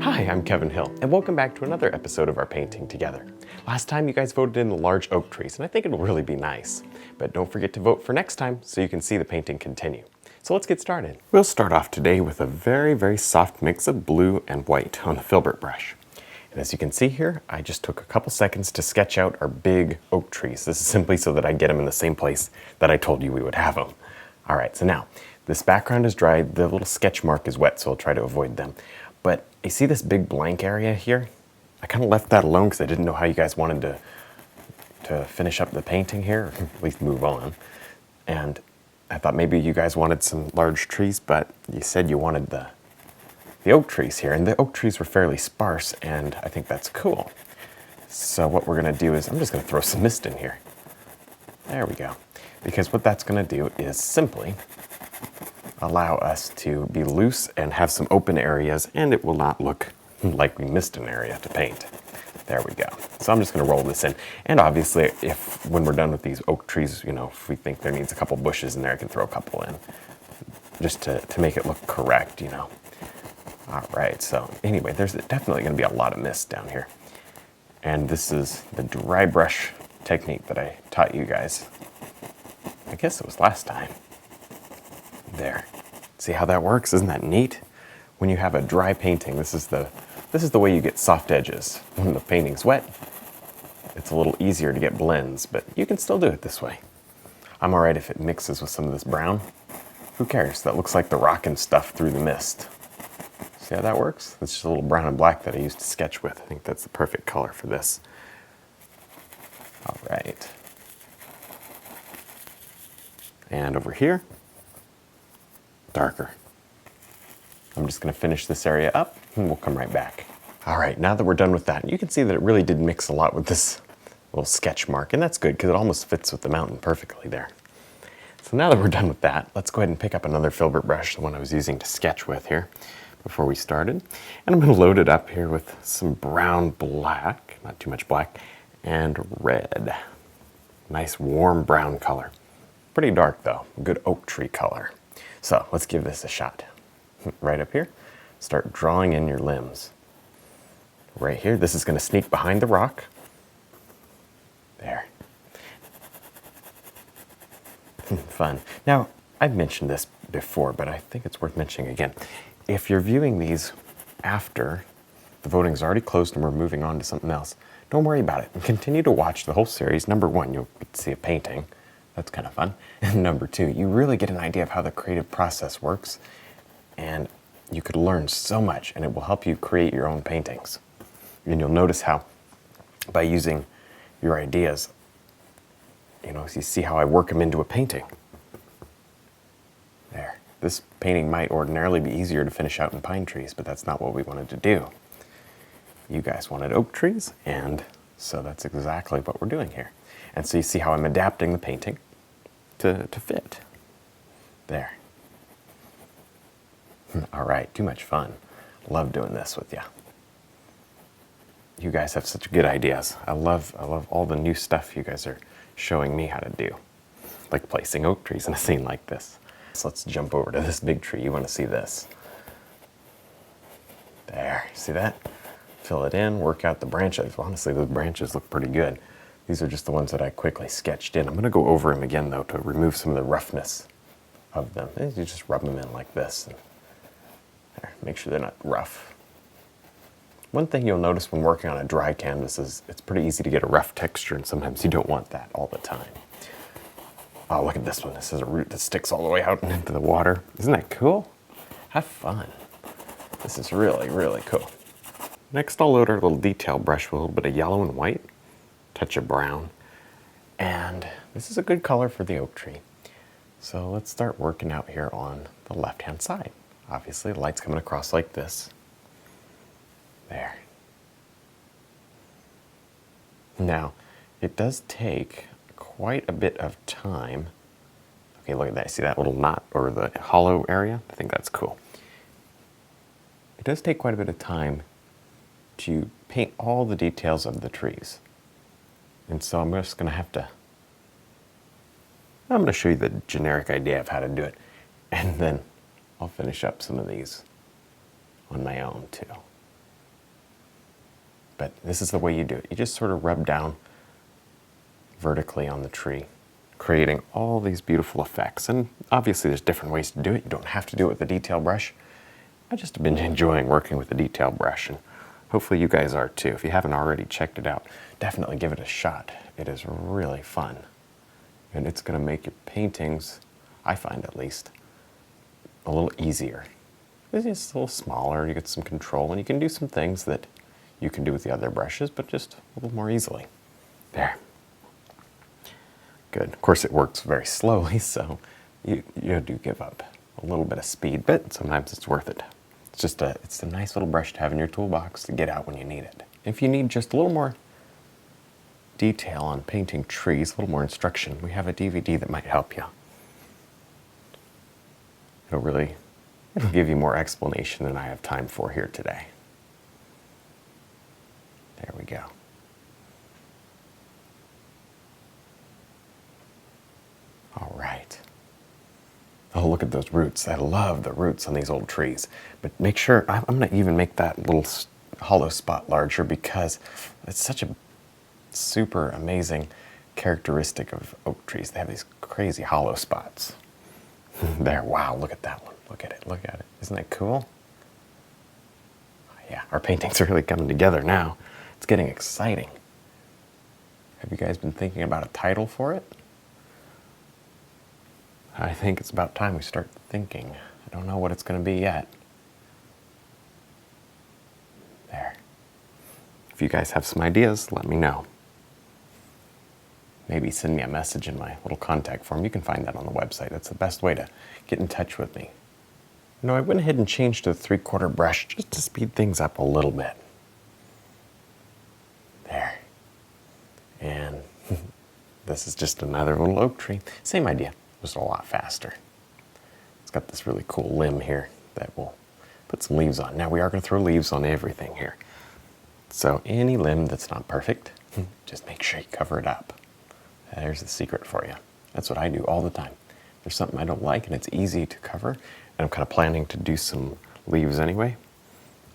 Hi, I'm Kevin Hill, and welcome back to another episode of our Painting Together. Last time you guys voted in the large oak trees, and I think it'll really be nice. But don't forget to vote for next time so you can see the painting continue. So let's get started. We'll start off today with a very soft mix of blue and white on the filbert brush. And as you can see here, I just took a couple seconds to sketch out our big oak trees. This is simply so that I get them in the same place that I told you we would have them. All right, so now, this background is dried, the little sketch mark is wet, so I'll try to avoid them. But you see this big blank area here? I kind of left that alone because I didn't know how you guys wanted to finish up the painting here, or at least move on. And I thought maybe you guys wanted some large trees, but you said you wanted the oak trees here, and the oak trees were fairly sparse, and I think that's cool. So what we're gonna do is, I'm just gonna throw some mist in here. There we go. Because what that's gonna do is simply allow us to be loose and have some open areas, and it will not look like we missed an area to paint. There we go. So I'm just gonna roll this in. And obviously, when we're done with these oak trees, if we think there needs a couple bushes in there, I can throw a couple in, just to make it look correct, All right, so anyway, there's definitely gonna be a lot of mist down here. And this is the dry brush technique that I taught you guys. I guess it was last time. There. See how that works? Isn't that neat? When you have a dry painting, this is the way you get soft edges. When the painting's wet, it's a little easier to get blends, but you can still do it this way. I'm all right if it mixes with some of this brown. Who cares? That looks like the rock and stuff through the mist. See how that works? It's just a little brown and black that I used to sketch with. I think that's the perfect color for this. All right. And over here, darker. I'm just gonna finish this area up and we'll come right back. All right, now that we're done with that, you can see that it really did mix a lot with this little sketch mark, and that's good because it almost fits with the mountain perfectly there. So now that we're done with that, let's go ahead and pick up another filbert brush, the one I was using to sketch with here before we started. And I'm gonna load it up here with some brown black, not too much black, and red. Nice warm brown color. Pretty dark though, good oak tree color. So let's give this a shot. Right up here, start drawing in your limbs. Right here, this is gonna sneak behind the rock. There. Fun. Now, I've mentioned this before, but I think it's worth mentioning again. If you're viewing these after the voting's already closed and we're moving on to something else, don't worry about it. Continue to watch the whole series. Number one, you'll get to see a painting. That's kind of fun. And number two, you really get an idea of how the creative process works, and you could learn so much, and it will help you create your own paintings. And you'll notice how, by using your ideas, you see how I work them into a painting. There. This painting might ordinarily be easier to finish out in pine trees, but that's not what we wanted to do. You guys wanted oak trees, and so that's exactly what we're doing here. And so you see how I'm adapting the painting to fit. There. All right, too much fun. Love doing this with you. You guys have such good ideas. I love all the new stuff you guys are showing me how to do, like placing oak trees in a scene like this. So let's jump over to this big tree. You want to see this. There, see that? Fill it in, work out the branches. Well, honestly, those branches look pretty good. These are just the ones that I quickly sketched in. I'm gonna go over them again though to remove some of the roughness of them. And you just rub them in like this. And there, make sure they're not rough. One thing you'll notice when working on a dry canvas is it's pretty easy to get a rough texture, and sometimes you don't want that all the time. Oh, look at this one. This is a root that sticks all the way out into the water. Isn't that cool? Have fun. This is really cool. Next, I'll load our little detail brush with a little bit of yellow and white, touch of brown, and this is a good color for the oak tree. So let's start working out here on the left-hand side. Obviously, the light's coming across like this. There. Now, it does take quite a bit of time. Okay, look at that. See that little knot or the hollow area? I think that's cool. It does take quite a bit of time to paint all the details of the trees. And so I'm just going to show you the generic idea of how to do it. And then I'll finish up some of these on my own too. but this is the way you do it. You just sort of rub down vertically on the tree, creating all these beautiful effects. And obviously there's different ways to do it. You don't have to do it with a detail brush. I just have been enjoying working with the detail brush, and hopefully you guys are too. If you haven't already checked it out, definitely give it a shot. It is really fun. And it's going to make your paintings, I find at least, a little easier. It's just a little smaller, you get some control, and you can do some things that you can do with the other brushes, but just a little more easily. There. Good. Of course, it works very slowly, so you do give up a little bit of speed, but sometimes it's worth it. It's a nice little brush to have in your toolbox to get out when you need it. If you need just a little more detail on painting trees, a little more instruction, we have a DVD that might help you. It'll give you more explanation than I have time for here today. There we go. All right. Oh, look at those roots. I love the roots on these old trees. But make sure, I'm going to even make that little hollow spot larger because it's such a super amazing characteristic of oak trees. They have these crazy hollow spots. There, wow, look at that one. Look at it, look at it. Isn't that cool? Yeah, our paintings are really coming together now. It's getting exciting. Have you guys been thinking about a title for it? I think it's about time we start thinking. I don't know what it's going to be yet. There. If you guys have some ideas, let me know. Maybe send me a message in my little contact form. You can find that on the website. That's the best way to get in touch with me. I went ahead and changed to the 3/4 brush just to speed things up a little bit. There. And this is just another little oak tree. Same idea, just a lot faster. It's got this really cool limb here that we'll put some leaves on. Now we are going to throw leaves on everything here. So any limb that's not perfect, just make sure you cover it up. There's the secret for you. That's what I do all the time. There's something I don't like and it's easy to cover, and I'm kind of planning to do some leaves anyway,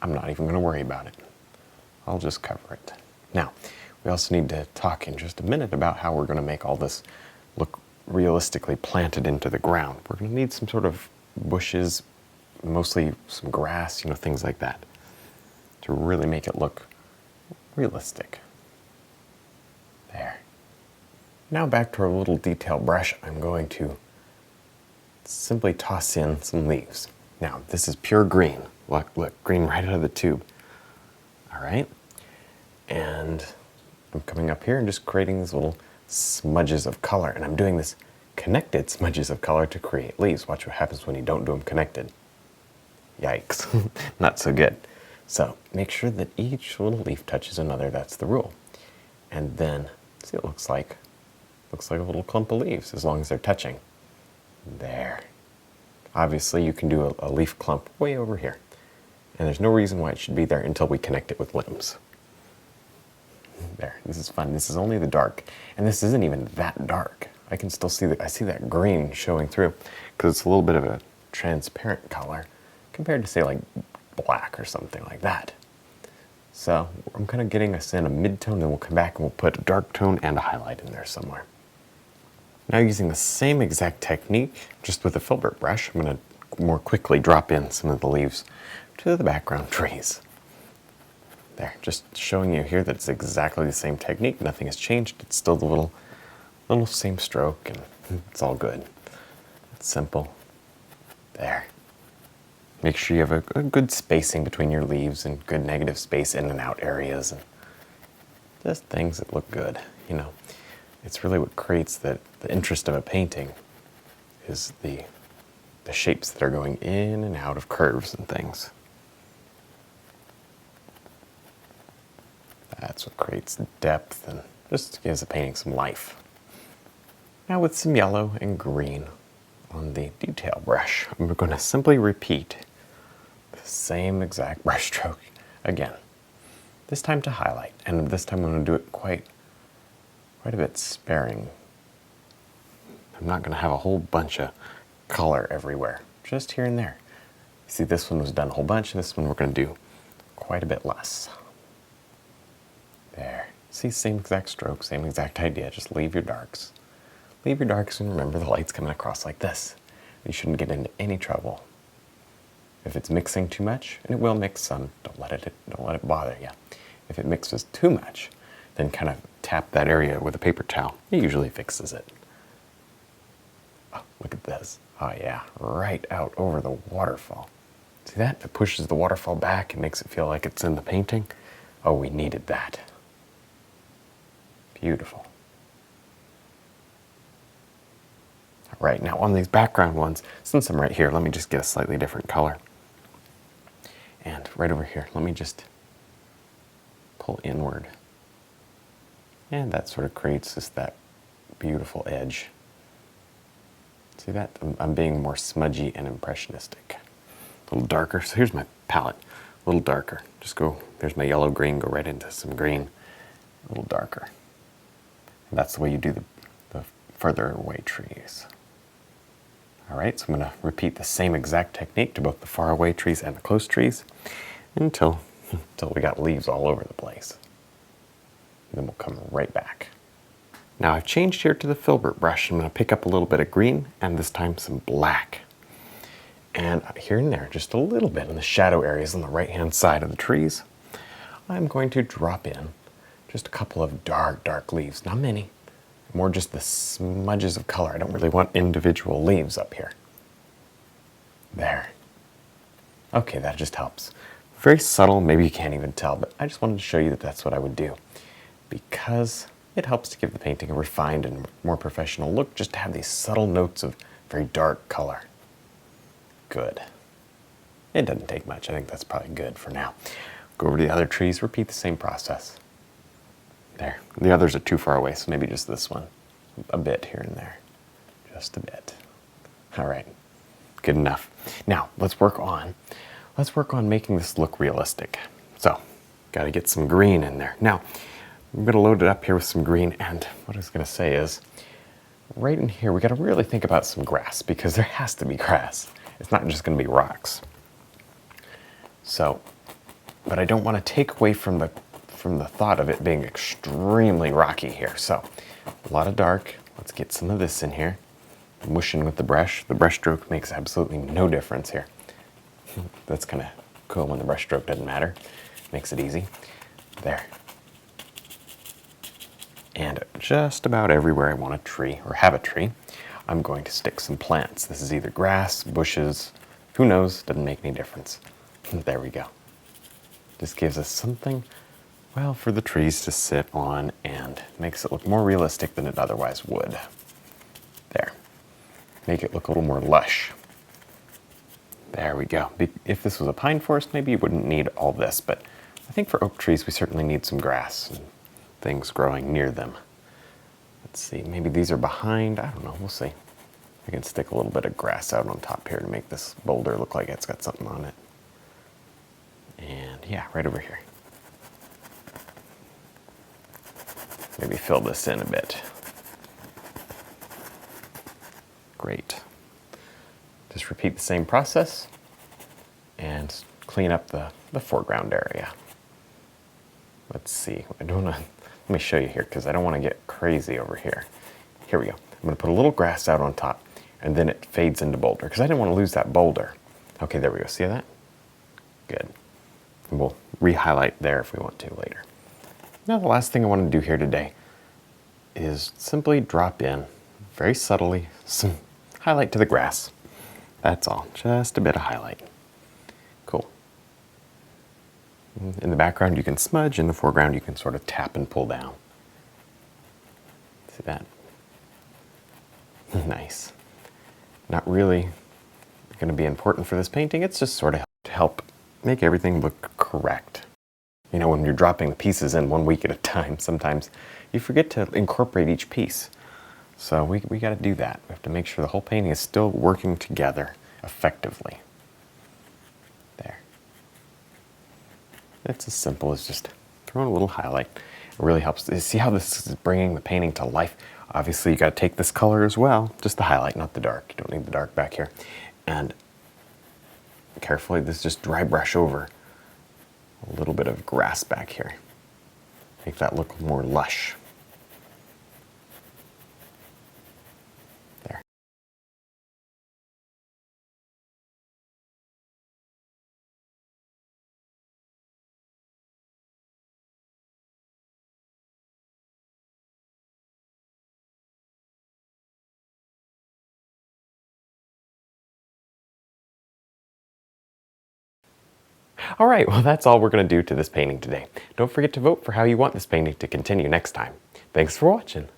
I'm not even going to worry about it. I'll just cover it. Now, we also need to talk in just a minute about how we're going to make all this look realistically planted into the ground. We're going to need some sort of bushes, mostly some grass, things like that, to really make it look realistic. There. Now back to our little detail brush, I'm going to simply toss in some leaves. Now, this is pure green. Look, green right out of the tube. All right? And I'm coming up here and just creating these little smudges of color. And I'm doing this connected smudges of color to create leaves. Watch what happens when you don't do them connected. Yikes. Not so good. So make sure that each little leaf touches another. That's the rule. And then, see, it looks like a little clump of leaves as long as they're touching. There. Obviously, you can do a leaf clump way over here. And there's no reason why it should be there until we connect it with limbs. There. This is fun. This is only the dark. And this isn't even that dark. I can still see I see that green showing through because it's a little bit of a transparent color compared to, say, like black or something like that. So I'm kind of getting us in a mid-tone, then we'll come back and we'll put a dark tone and a highlight in there somewhere. Now, using the same exact technique, just with a filbert brush, I'm going to more quickly drop in some of the leaves to the background trees. There, just showing you here that it's exactly the same technique. Nothing has changed. It's still the little same stroke, and it's all good. It's simple. There. Make sure you have a good spacing between your leaves and good negative space in and out areas, and just things that look good, It's really what creates the interest of a painting is the shapes that are going in and out of curves and things. That's what creates depth and just gives a painting some life. Now with some yellow and green on the detail brush, I'm going to simply repeat the same exact brush stroke again. This time to highlight, and this time I'm going to do it quite a bit sparing. I'm not going to have a whole bunch of color everywhere, just here and there. You see, this one was done a whole bunch, and this one we're going to do quite a bit less. See, same exact stroke, same exact idea, just leave your darks. Leave your darks and remember the light's coming across like this. You shouldn't get into any trouble. If it's mixing too much, and it will mix some, don't let it bother you. If it mixes too much, then kind of tap that area with a paper towel. It usually fixes it. Oh, look at this. Oh yeah, right out over the waterfall. See that? It pushes the waterfall back and makes it feel like it's in the painting. Oh, we needed that. Beautiful. All right, now on these background ones, since I'm right here, let me just get a slightly different color. And right over here, let me just pull inward. And that sort of creates just that beautiful edge. See that? I'm being more smudgy and impressionistic. A little darker. So here's my palette. A little darker. Just go, there's my yellow green, go right into some green. A little darker. And that's the way you do the further away trees. All right, so I'm going to repeat the same exact technique to both the far away trees and the close trees until we got leaves all over the place. And then we'll come right back. Now I've changed here to the filbert brush. I'm going to pick up a little bit of green and this time some black. And here and there, just a little bit in the shadow areas on the right-hand side of the trees, I'm going to drop in just a couple of dark leaves. Not many, more just the smudges of color. I don't really want individual leaves up here. There. Okay, that just helps. Very subtle, maybe you can't even tell, but I just wanted to show you that that's what I would do, because it helps to give the painting a refined and more professional look, just to have these subtle notes of very dark color. Good. It doesn't take much. I think that's probably good for now. Go over to the other trees, repeat the same process. There. The others are too far away, so maybe just this one. A bit here and there. Just a bit. All right. Good enough. Now, let's work on making this look realistic. So, got to get some green in there. Now, I'm going to load it up here with some green, and what I was going to say is, right in here, we got to really think about some grass, because there has to be grass. It's not just going to be rocks. So, but I don't want to take away from the thought of it being extremely rocky here. So, a lot of dark. Let's get some of this in here. Mushing with the brush. The brush stroke makes absolutely no difference here. That's kind of cool when the brush stroke doesn't matter. Makes it easy. There. And just about everywhere I want a tree, or have a tree, I'm going to stick some plants. This is either grass, bushes, who knows, doesn't make any difference. There we go. Just gives us something, well, for the trees to sit on and makes it look more realistic than it otherwise would. There. Make it look a little more lush. There we go. If this was a pine forest, maybe you wouldn't need all this, but I think for oak trees, we certainly need some grass and things growing near them. Let's see, maybe these are behind. I don't know, we'll see. I can stick a little bit of grass out on top here to make this boulder look like it's got something on it. And yeah, right over here. Maybe fill this in a bit. Great. Just repeat the same process and clean up the foreground area. Let's see, let me show you here, because I don't want to get crazy over here. Here we go. I'm going to put a little grass out on top, and then it fades into boulder, because I didn't want to lose that boulder. Okay, there we go. See that? Good. And we'll re-highlight there if we want to later. Now, the last thing I want to do here today is simply drop in, very subtly, some highlight to the grass. That's all. Just a bit of highlight. Cool. In the background you can smudge, in the foreground you can sort of tap and pull down. See that? Nice. Not really going to be important for this painting, it's just sort of to help make everything look correct. You know, when you're dropping the pieces in 1 week at a time, sometimes you forget to incorporate each piece. So we got to do that. We have to make sure the whole painting is still working together effectively. There. It's as simple as just throwing a little highlight. It really helps. See how this is bringing the painting to life? Obviously, you got to take this color as well, just the highlight, not the dark. You don't need the dark back here. And carefully, this just dry brush over a little bit of grass back here. Make that look more lush. There. All right, well that's all we're going to do to this painting today. Don't forget to vote for how you want this painting to continue next time. Thanks for watching.